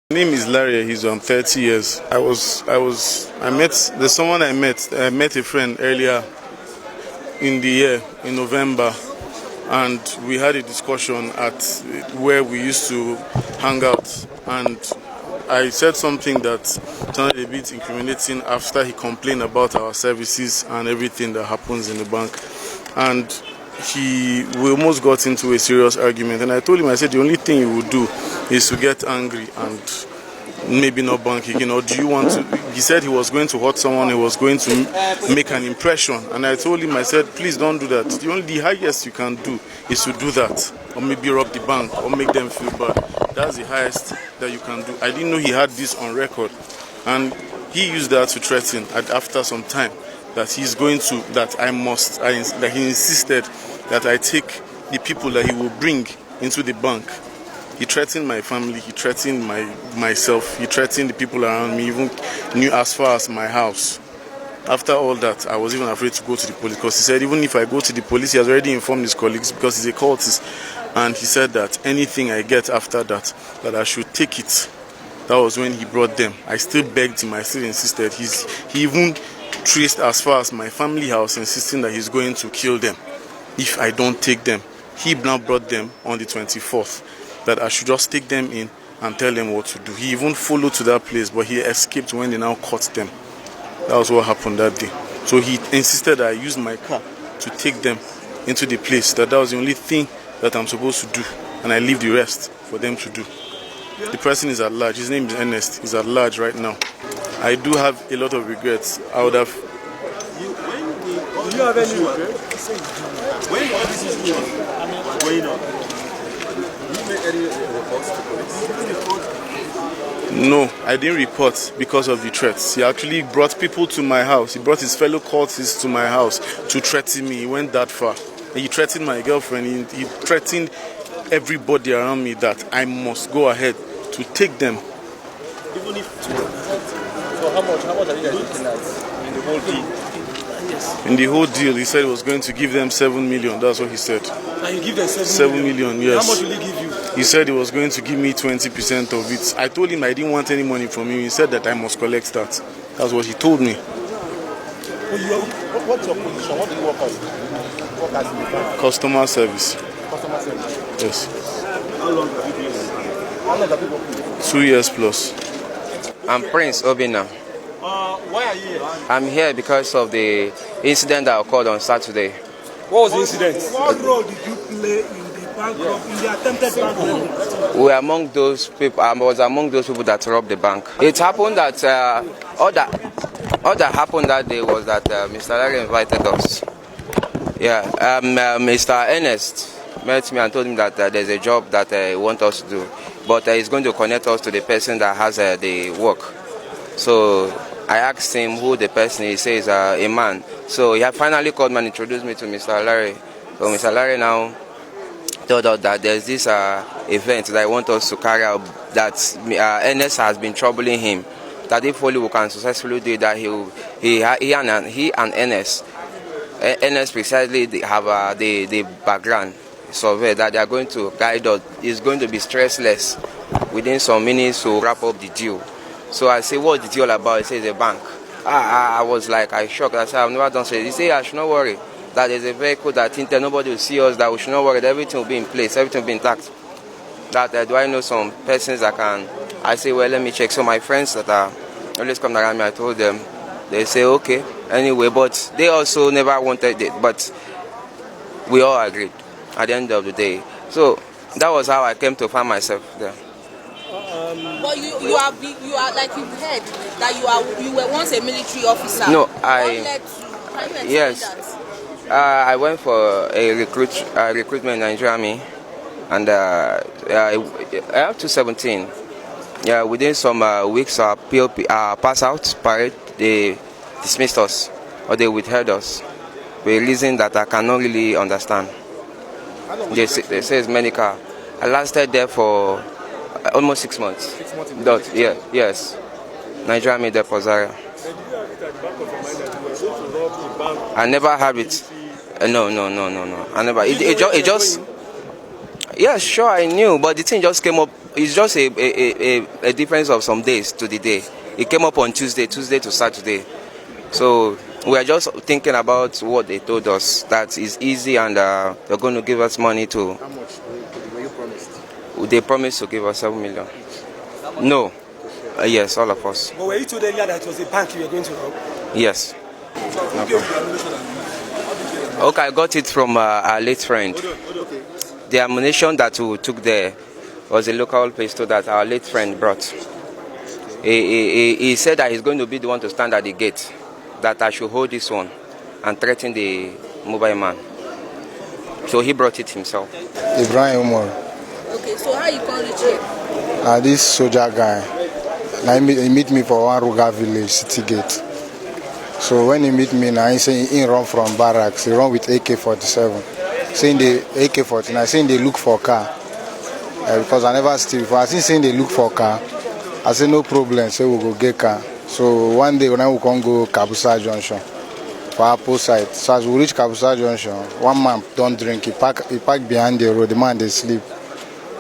My name is Larry. He's 30 years. I met a friend earlier in the year, in November, and we had a discussion at where we used to hang out. And I said something that sounded a bit incriminating after he complained about our services and everything that happens in the bank. And we almost got into a serious argument. And I told him, I said, the only thing you would do is to get angry and maybe not bank again, or do you want to? He said he was going to hurt someone, he was going to make an impression, and I told him, I said, please don't do that. The highest you can do is to do that, or maybe rob the bank, or make them feel bad. That's the highest that you can do. I didn't know he had this on record, and he used that to threaten after some time that he's going to, that he insisted that I take the people that he will bring into the bank. He threatened my family, he threatened myself, he threatened the people around me, even knew as far as my house. After all that, I was even afraid to go to the police because he said even if I go to the police, he has already informed his colleagues because he's a cultist. And he said that anything I get after that I should take it. That was when he brought them. I still begged him, I still insisted. He even traced as far as my family house, insisting that he's going to kill them if I don't take them. He now brought them on the 24th. That I should just take them in and tell them what to do. He even followed to that place, but he escaped when they now caught them. That was what happened that day. So he insisted that I use my car to take them into the place. That was the only thing that I'm supposed to do, and I leave the rest for them to do. The person is at large. His name is Ernest. He's at large right now. I do have a lot of regrets. I would have. Do you have any regrets? When all this is going on? No, I didn't report because of the threats. He actually brought people to my house. He brought his fellow cultists to my house to threaten me. He went that far. He threatened my girlfriend. He threatened everybody around me that I must go ahead to take them. Even if so, how much are you guys looking at in the whole deal? In the whole deal, he said he was going to give them 7 million. That's what he said. And you give them 7 million, yes. How much will he give you? He said he was going to give me 20% of it. I told him I didn't want any money from him. He said that I must collect that. That's what he told me. What's your position? What do you work as? Customer service. Customer service? Yes. How long have you been in? How long have you worked? 2 years plus. I'm Prince Obina. Why are you here? I'm here because of the incident that occurred on Saturday. What was the incident? What role did you play in the bank in the attempted bank robbery? We were among those people. I was among those people that robbed the bank. It happened that all that happened that day was that Mr. Larry invited us. Yeah, Mr. Ernest met me and told me that there's a job that he wants us to do, but he's going to connect us to the person that has the work. So I asked him who the person is. He says a man. So he had finally called me and introduced me to Mr. Larry. So Mr. Larry now told us that there's this event that I want us to carry out, that Ernest has been troubling him. That if only we can successfully do that, he and Ernest precisely have the background survey that they are going to guide us. It's going to be stressless within some minutes to wrap up the deal. So I say, what's the deal about? He says, a bank. I was like, I shocked. I said, I've never done so. He said, I should not worry. That there's a vehicle that nobody will see us, that we should not worry, that everything will be in place, everything will be intact. That do I know some persons that can? I say, well, let me check. So my friends that are always come around me, I told them, they say, okay, anyway, but they also never wanted it. But we all agreed at the end of the day. So that was how I came to find myself there. But you are like you heard that you were once a military officer. No, yes. I went for a recruitment in Nigeria Army, and after 17, yeah, within some weeks our pass out parade, they dismissed us or they withheld us for a reason that I cannot really understand. They say it's medical. I lasted there for almost 6 months. 6 months. Yes. Nigeria Army Depot Zaria. I never had it. No. I never. It Yeah, sure, I knew, but the thing just came up. It's just a difference of some days to the day. It came up on Tuesday to Saturday. So we are just thinking about what they told us, that is easy and they're going to give us money to. How much were you promised? They promised to give us 7 million. No. Yes, all of us. But were you told earlier that it was a bank you were going to rob? Yes. Okay, I got it from our late friend. The ammunition that we took there was a local pistol that our late friend brought. He said that he's going to be the one to stand at the gate, that I should hold this one and threaten the mobile man. So he brought it himself. Ibrahim Umar. Okay, so how you call reach here? This soldier guy, now he meet me for one Ruga village, City Gate. So when he meet me now, he say he run from barracks, he run with AK-47. Saying the AK-49, saying they look for car. Because I never steal before. I think saying they look for car. I say no problem, say we'll go get car. So one day when I will come go Kabusa Junction for Apple side. So as we reach Kabusa Junction, one man don't drink, he park behind the road, the man they sleep.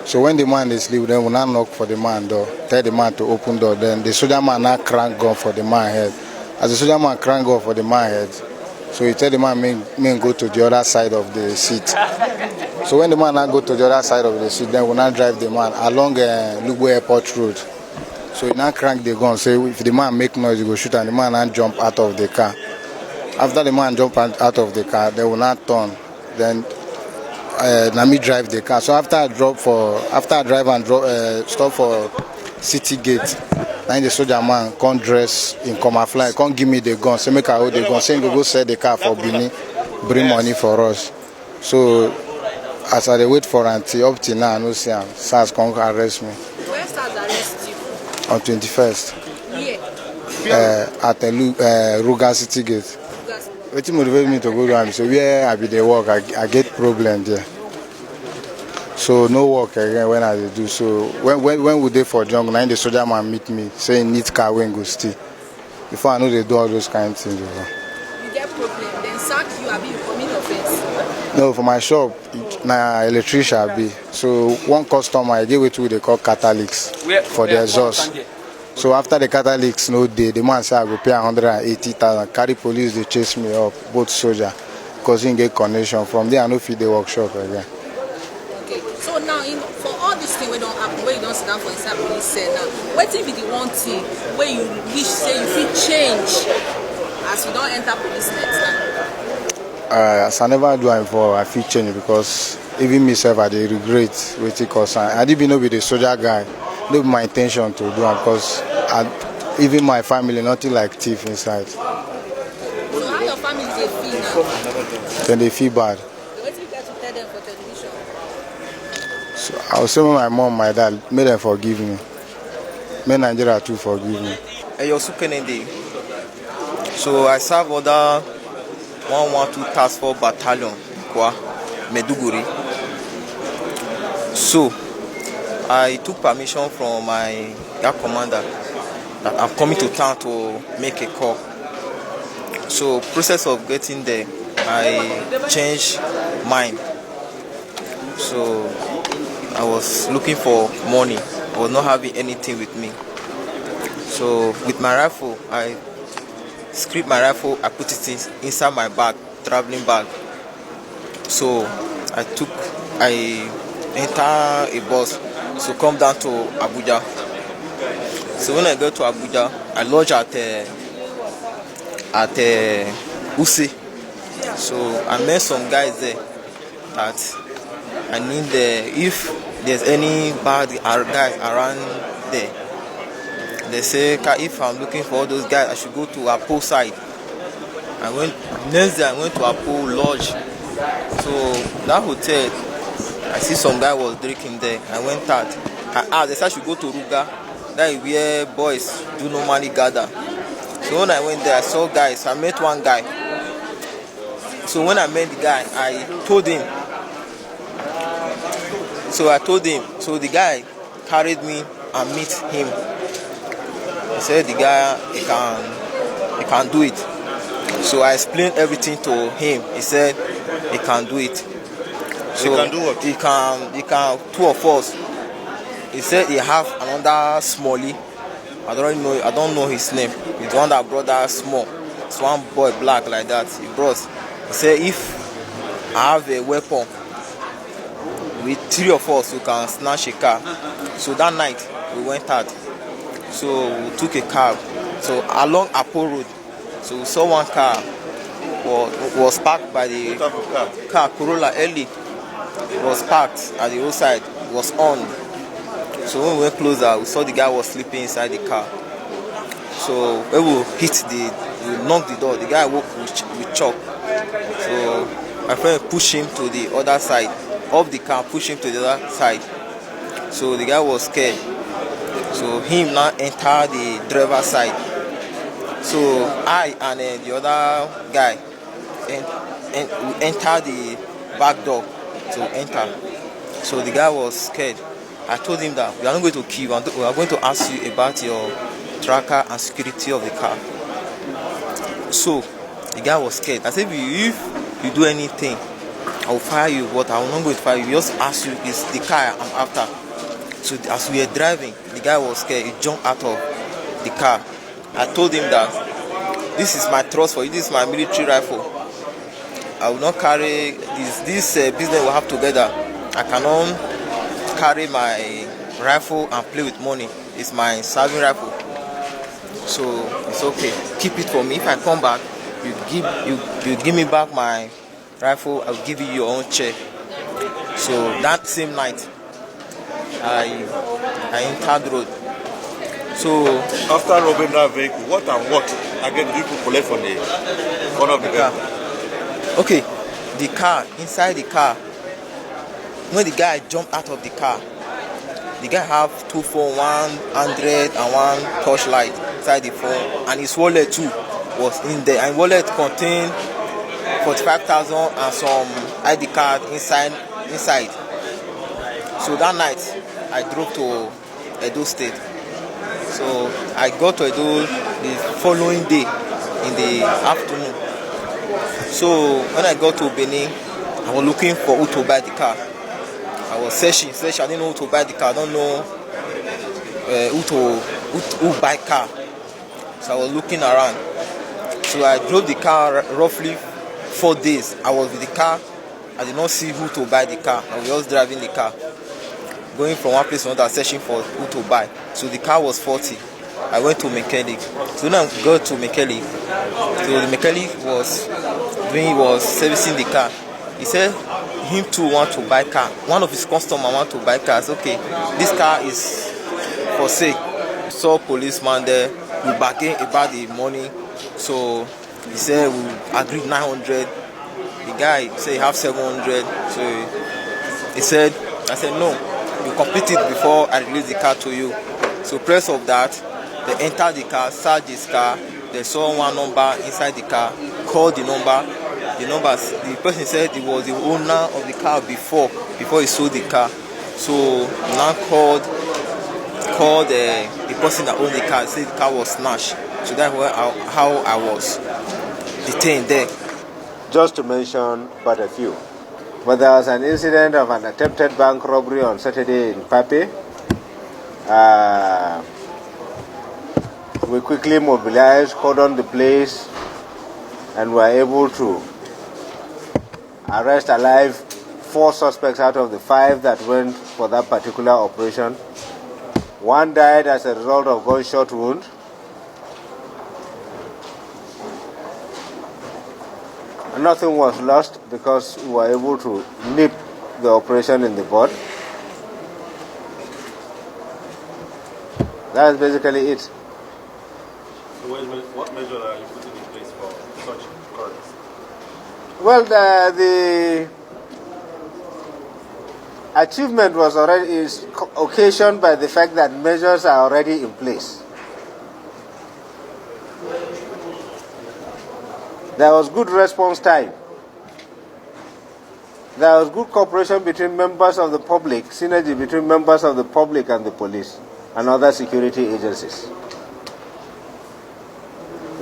So when the man they sleep, then we now knock for the man door, tell the man to open door. Then the soldier man now crank gun for the man head. As the soldier man crank gun for the man head, so he tell the man me go to the other side of the seat. So when the man now go to the other side of the seat, then we now drive the man along Lugbo Airport Road. So he now crank the gun, say if the man make noise, he go shoot, and the man now jump out of the car. After the man jump out of the car, they will not turn. Then let me drive the car. So after I drive and stop for City Gate, then the soldier man come dress in camouflage, come give me the gun, say make I hold the gun, say go sell the car for Benin, bring money for us. So as I wait for until up till now, I no see him. SARS come arrest me. Where SARS arrest you? On 21st. Yeah. At Ruga City Gate. What motivated me to go down? So where I be the work, I get problem there. So no work again when I do. So when we dey for jungle, now the soldier man meet me, saying need car when go steal. Before I know they do all those kind of things. You get problem, then sack you, abi you commit offense? No, for my shop, na electrician I be. So one customer, I get what they call catalytics for the exhaust. So after the catalytics no day, the man say I go pay 180,000. Carry police, they chase me up, both soldier, because he get connection. From there I no fit the workshop again. Okay, so now for all this thing we don't happen, where you don't sit down for inside police cell now, what if be the one thing where you wish say you fit change as you don't enter police next time? As I never do it before, I feel change because even myself I dey regret wetin cause am. I didn't know be the soldier guy. No be my intention to do it because even my family nothing like thief inside. So how your family dey feel now? Then they feel bad. What you get to tell them for television? So I was saying my mom, my dad, may them forgive me. May Nigeria too forgive me. Eyosu Kennedy. So I serve other 112 Task Force Battalion, Meduguri. So I took permission from my air commander that I'm coming to town to make a call. So process of getting there, I changed mind. So I was looking for money. I was not having anything with me. So with my rifle, I stripped my rifle, I put it inside my bag, traveling bag. So I enter a bus, so come down to Abuja. So when I go to Abuja, I lodge at Use. So I met some guys there that I need if there's any bad guys around there. They say if I'm looking for all those guys, I should go to Apo side. Next day I went to Apo Lodge. So that hotel, I see some guy was drinking there. I went out. I asked, they said I should go to Ruga. That is where boys do normally gather. So when I went there, I saw guys. I met one guy. So when I met the guy, I told him. So the guy carried me and meet him. He said the guy he can do it. So I explained everything to him. He said he can do it. He can do what? He can, two of us. He said he have another Smalley. I don't know his name. He's the one that brought that small. It's one boy black like that. He said if I have a weapon, with three of us, we can snatch a car. So that night we went out. So we took a cab. So along Apo Road. So we saw one car was parked by the What type of car? Corolla early. It was parked at the roadside. It was on. So when we went closer, we saw the guy was sleeping inside the car. So when we knocked the door, the guy woke with shock. So my friend pushed him to the other side of the car, pushed him to the other side. So the guy was scared. So him now entered the driver's side. So I and the other guy we entered the back door to enter. So the guy was scared. I told him that we are not going to kill you, we are going to ask you about your tracker and security of the car. So the guy was scared. I said, if you do anything, I will fire you, but I will not go to fire you. Just ask you, is the car I'm after. So as we were driving, the guy was scared. He jumped out of the car. I told him that this is my trust for you. This is my military rifle. I will not carry this business we have together. I cannot carry my rifle and play with money. It's my serving rifle. So it's okay. Keep it for me. If I come back, you give me back my rifle. I'll give you your own chair. So that same night, I entered the road. So after robbing that vehicle, what again do you collect from the one of the car? Okay, the car, inside the car, when the guy jumped out of the car, the guy have two phones, 100 and one torchlight inside the phone, and his wallet too was in there. And wallet contained 45,000 and some ID card inside. So that night, I drove to Edo State. So I got to Edo the following day in the afternoon. So when I got to Benin, I was looking for who to buy the car. I was searching. I didn't know who to buy the car. I don't know who buy car. So I was looking around. So I drove the car roughly 4 days. I was with the car. I did not see who to buy the car. I was just driving the car, going from one place to another, searching for who to buy. So the car was 40. I went to mechanic. So when I got to mechanic, so the mechanic was servicing the car. He said him too want to buy car. One of his customers want to buy car. I said, okay, this car is for sale. Saw policeman there. We bargained about the money. So he said we agreed 900. The guy said he have 700. So he said, I said no. You complete it before I release the car to you. So press of that, they entered the car, searched his car. They saw one number inside the car, called the number. The person said he was the owner of the car before he sold the car. So now called the person that owned the car, said the car was snatched. So that's how I was detained there. Just to mention but a few. But there was an incident of an attempted bank robbery on Saturday in Pape. We quickly mobilized, cordoned the place, and were able to arrest alive 4 suspects out of the 5 that went for that particular operation. 1 died as a result of gunshot wound. And nothing was lost because we were able to nip the operation in the bud. That's basically it. So what measures are you putting in place for such occurrence? Well, the achievement is occasioned by the fact that measures are already in place. There was good response time. There was good cooperation between members of the public, synergy between members of the public and the police and other security agencies.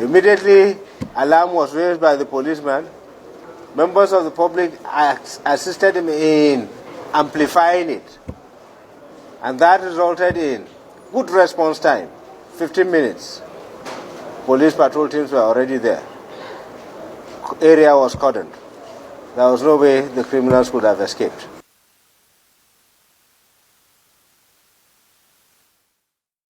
Immediately, alarm was raised by the policeman. Members of the public assisted him in amplifying it. And that resulted in good response time, 15 minutes. Police patrol teams were already there. Area was cordoned. There was no way the criminals could have escaped.